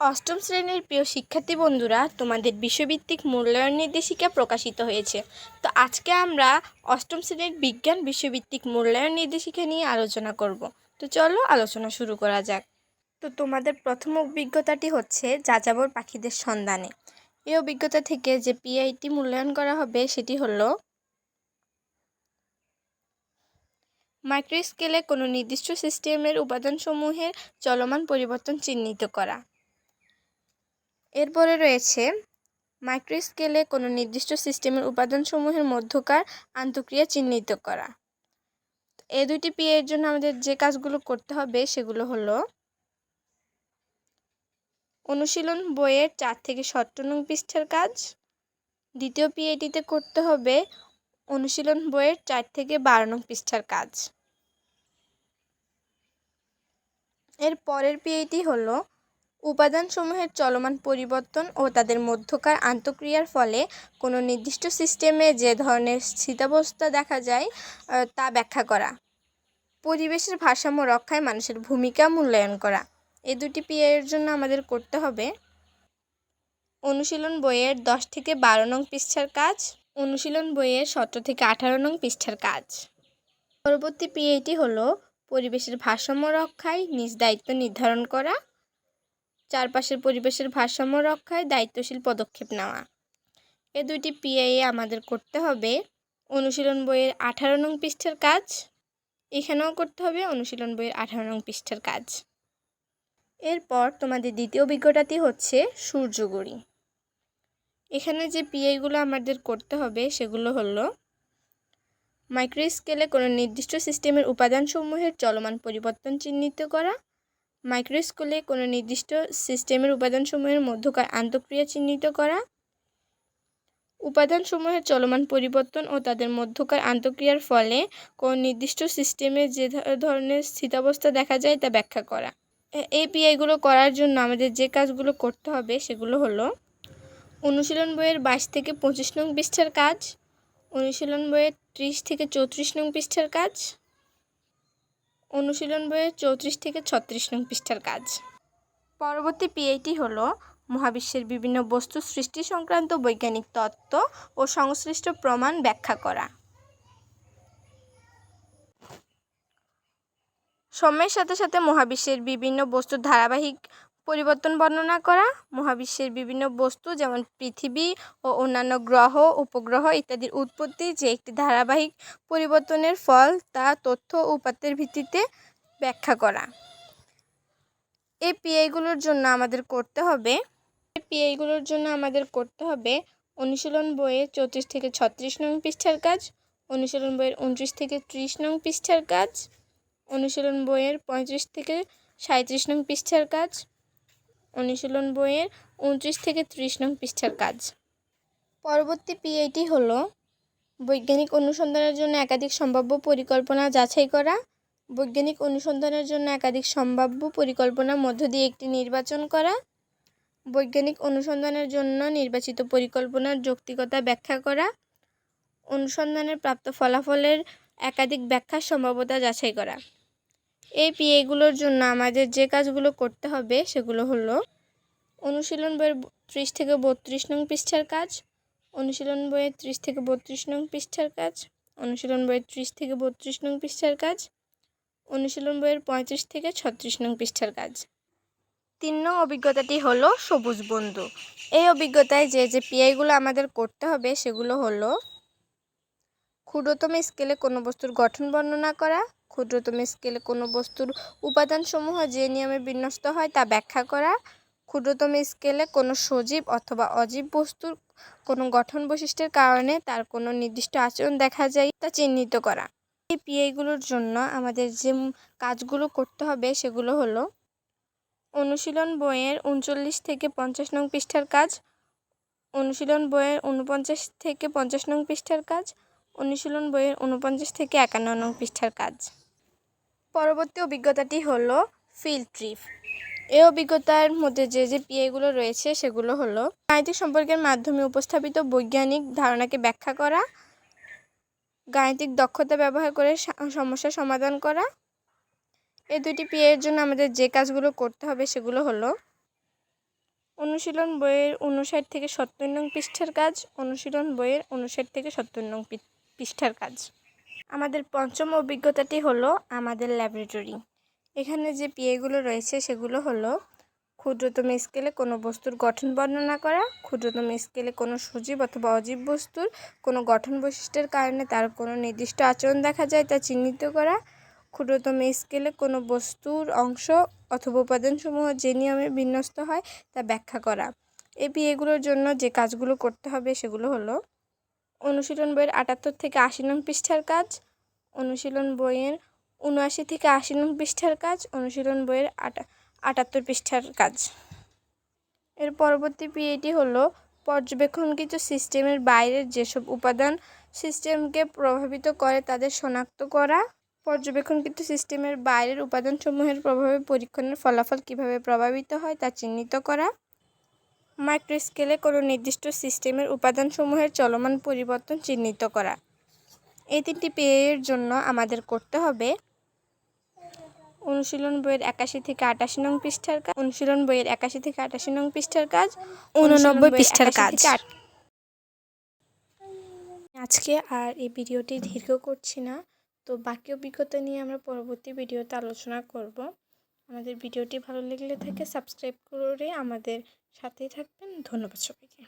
অষ্টম শ্রেণীর প্রিয় শিক্ষার্থী বন্ধুরা, তোমাদের বিষয়ভিত্তিক মূল্যায়ন নির্দেশিকা প্রকাশিত হয়েছে। তো আজকে আমরা অষ্টম শ্রেণীর বিজ্ঞান বিষয়ভিত্তিক মূল্যায়ন নির্দেশিকা নিয়ে আলোচনা করব। তো চলো আলোচনা শুরু করা যাক। তো তোমাদের প্রথম অভিজ্ঞতাটি হচ্ছে যাযাবর পাখিদের সন্ধানে। এই অভিজ্ঞতা থেকে যে পিআইটি মূল্যায়ন করা হবে সেটি হলো মাইক্রো স্কেলে কোনো নির্দিষ্ট সিস্টেমের উপাদানসমূহের চলমান পরিবর্তন চিহ্নিত করা। এরপরে রয়েছে মাইক্রো স্কেলে কোনো নির্দিষ্ট সিস্টেমের উপাদানসমূহের মধ্যকার আন্তঃক্রিয়া চিহ্নিত করা। এই দুইটি পিএর জন্য আমাদের যে কাজগুলো করতে হবে সেগুলো হলো অনুশীলন বইয়ের 4 থেকে 17 নং পৃষ্ঠার কাজ। দ্বিতীয় পিএটিতে করতে হবে অনুশীলন বইয়ের 4 থেকে 12 নং পৃষ্ঠার কাজ। এর পরের পিএটি হলো উপাদানসমূহের চলমান পরিবর্তন ও তাদের মধ্যকার আন্তঃক্রিয়ার ফলে কোনো নির্দিষ্ট সিস্টেমে যে ধরনের স্থিতাবস্থা দেখা যায় তা ব্যাখ্যা করা। পরিবেশের ভারসাম্য রক্ষায় মানুষের ভূমিকা মূল্যায়ন করা। এই দুটি পিএর জন্য আমাদের করতে হবে অনুশীলন বইয়ের 10 থেকে 12 নং পৃষ্ঠার কাজ, অনুশীলন বইয়ের 17 থেকে 18 নং পৃষ্ঠার কাজ। পরবর্তী পিএটি হলো পরিবেশের ভারসাম্য রক্ষায় নিজ দায়িত্ব নির্ধারণ করা, চারপাশের পরিবেশের ভারসাম্য রক্ষায় দায়িত্বশীল পদক্ষেপ নেওয়া। এই দুইটি পিআইএ আমাদের করতে হবে অনুশীলন বইয়ের 18 নং পৃষ্ঠার কাজ। এখানেও করতে হবে অনুশীলন বইয়ের 18 নং পৃষ্ঠার কাজ। এরপর তোমাদের দ্বিতীয় অভিজ্ঞতাটি হচ্ছে সূর্যঘড়ি। এখানে যে পিআইগুলো আমাদের করতে হবে সেগুলো হলো মাইক্রো স্কেলে কোনো নির্দিষ্ট সিস্টেমের উপাদানসমূহের চলমান পরিবর্তন চিহ্নিত করা, মাইক্রো স্কেলে কোনো নির্দিষ্ট সিস্টেমের উপাদানসমূহের মধ্যকার আন্তঃক্রিয়া চিহ্নিত করা, উপাদানসমূহের চলমান পরিবর্তন ও তাদের মধ্যকার আন্তঃক্রিয়ার ফলে কোন নির্দিষ্ট সিস্টেমে যে ধরনের স্থিতাবস্থা দেখা যায় তা ব্যাখ্যা করা। এই পিআইগুলো করার জন্য আমাদের যে কাজগুলো করতে হবে সেগুলো হলো অনুশীলন বইয়ের 22 থেকে 25 নং পৃষ্ঠার কাজ, অনুশীলন বইয়ের 30 থেকে 34 নং পৃষ্ঠার কাজ, অনুশীলন বইয়ের 34 থেকে 36 নং পৃষ্ঠার কাজ। পরবর্তী পিআইটি হলো মহাবিশ্বের বিভিন্ন বস্তু সৃষ্টি সংক্রান্ত বৈজ্ঞানিক তত্ত্ব ও সংশ্লিষ্ট প্রমাণ ব্যাখ্যা করা। সময়ের সাথে সাথে মহাবিশ্বের বিভিন্ন বস্তুর ধারাবাহিক পরিবর্তন বর্ণনা করা, মহাবিশ্বের বিভিন্ন বস্তু যেমন পৃথিবী ও অন্যান্য গ্রহ উপগ্রহ ইত্যাদির উৎপত্তি যে একটি ধারাবাহিক পরিবর্তনের ফল তা তথ্য ও উপাত্তের ভিত্তিতে ব্যাখ্যা করা। এই পিআইগুলোর জন্য আমাদের করতে হবে অনুশীলন বইয়ের 34 থেকে 36 নং পৃষ্ঠার কাজ, অনুশীলন বইয়ের 29 থেকে 30 নং পৃষ্ঠার কাজ, অনুশীলন বইয়ের 35 থেকে 37 নং পৃষ্ঠার কাজ, অনুশীলন বইয়ের 29 থেকে 30 নং পৃষ্ঠার কাজ। পরবর্তী পিআইটি হলো বৈজ্ঞানিক অনুসন্ধানের জন্য একাধিক সম্ভাব্য পরিকল্পনা যাচাই করা, বৈজ্ঞানিক অনুসন্ধানের জন্য একাধিক সম্ভাব্য পরিকল্পনার মধ্য দিয়ে একটি নির্বাচন করা, বৈজ্ঞানিক অনুসন্ধানের জন্য নির্বাচিত পরিকল্পনার যৌক্তিকতা ব্যাখ্যা করা, অনুসন্ধানের প্রাপ্ত ফলাফলের একাধিক ব্যাখ্যার সম্ভাব্যতা যাচাই করা। এই পিএগুলোর জন্য আমাদের যে কাজগুলো করতে হবে সেগুলো হলো অনুশীলন বইয়ের 30 থেকে 32 নং পৃষ্ঠার কাজ, অনুশীলন বইয়ের 30 থেকে 32 নং পৃষ্ঠার কাজ, অনুশীলন বইয়ের 30 থেকে 32 নং পৃষ্ঠার কাজ, অনুশীলন বইয়ের 35 থেকে 36 নং পৃষ্ঠার কাজ। 3 নং অভিজ্ঞতাটি হলো সবুজ বন্ধু। এই অভিজ্ঞতায় যে পিআইগুলো আমাদের করতে হবে সেগুলো হলো ক্ষুদ্রতম স্কেলে কোনো বস্তুর গঠন বর্ণনা করা, ক্ষুদ্রতম স্কেলে কোনো বস্তুর উপাদানসমূহ যে নিয়মে বিন্যস্ত হয় তা ব্যাখ্যা করা, ক্ষুদ্রতম স্কেলে কোনো সজীব অথবা অজীব বস্তুর কোনো গঠন বৈশিষ্ট্যের কারণে তার কোনো নির্দিষ্ট আচরণ দেখা যায় তা চিহ্নিত করা। এই পিআইগুলোর জন্য আমাদের যে কাজগুলো করতে হবে সেগুলো হলো অনুশীলন বইয়ের 39 থেকে 50 নং পৃষ্ঠার কাজ, অনুশীলন বইয়ের 49 থেকে 50 নং পৃষ্ঠার কাজ, অনুশীলন বইয়ের 49 থেকে 51 নং পৃষ্ঠার কাজ। পরবর্তী অভিজ্ঞতাটি হলো ফিল্ড ট্রিপ। এই অভিজ্ঞতার মধ্যে যে পিআইগুলো রয়েছে সেগুলো হলো গাণিতিক সম্পর্কের মাধ্যমে উপস্থাপিত বৈজ্ঞানিক ধারণাকে ব্যাখ্যা করা, গাণিতিক দক্ষতা ব্যবহার করে সমস্যা সমাধান করা। এই দুটি পিআইয়ের জন্য আমাদের যে কাজগুলো করতে হবে সেগুলো হলো অনুশীলন বইয়ের 59 থেকে 70 নং পৃষ্ঠার কাজ। অনুশীলন বইয়ের 59 থেকে 70 নং পৃষ্ঠার কাজ। আমাদের পঞ্চম অভিজ্ঞতাটি হলো আমাদের ল্যাবরেটরি। এখানে যে পিএগুলো রয়েছে সেগুলো হলো ক্ষুদ্রতম স্কেলে কোনো বস্তুর গঠন বর্ণনা করা, ক্ষুদ্রতম স্কেলে কোনো সজীব অথবা অজীব বস্তুর কোনো গঠন বৈশিষ্ট্যের কারণে তার কোনো নির্দিষ্ট আচরণ দেখা যায় তা চিহ্নিত করা, ক্ষুদ্রতম স্কেলে কোনো বস্তুর অংশ অথবা উপাদানসমূহ যে নিয়মে বিন্যস্ত হয় তা ব্যাখ্যা করা। এই পিএগুলোর জন্য যে কাজগুলো করতে হবে সেগুলো হলো অনুশীলন বইয়ের 78 থেকে 80 নং পৃষ্ঠার কাজ, অনুশীলন বইয়ের 79 থেকে 80 নং পৃষ্ঠার কাজ, অনুশীলন বইয়ের 78 পৃষ্ঠার কাজ। এর পরবর্তী পিএটি হলো পর্যবেক্ষণকৃত সিস্টেমের বাইরের যেসব উপাদান সিস্টেমকে প্রভাবিত করে তাদের শনাক্ত করা। পর্যবেক্ষণকৃত সিস্টেমের বাইরের উপাদানসমূহের প্রভাবে পরীক্ষণের ফলাফল কিভাবে প্রভাবিত হয় তা চিহ্নিত করা। মাইক্রো স্কেলে কোনো নির্দিষ্ট সিস্টেমের উপাদানসমূহের চলমান পরিবর্তন চিহ্নিত করা। এই 3টি পিএর জন্য আমাদের করতে হবে অনুশীলন বইয়ের 81 থেকে 88 নং পৃষ্ঠার কাজ, অনুশীলন বইয়ের 81 থেকে 88 নং পৃষ্ঠার কাজ, 89 পৃষ্ঠার কাজ। আজকে আর এই ভিডিওটি দীর্ঘ করছি না, তো বাকি অভিজ্ঞতা নিয়ে আমরা পরবর্তী ভিডিওতে আলোচনা করব। আমাদের ভিডিওটি ভালো লেগে থাকে সাবস্ক্রাইব করে আমাদের সাথেই থাকবেন। ধন্যবাদ সবাইকে।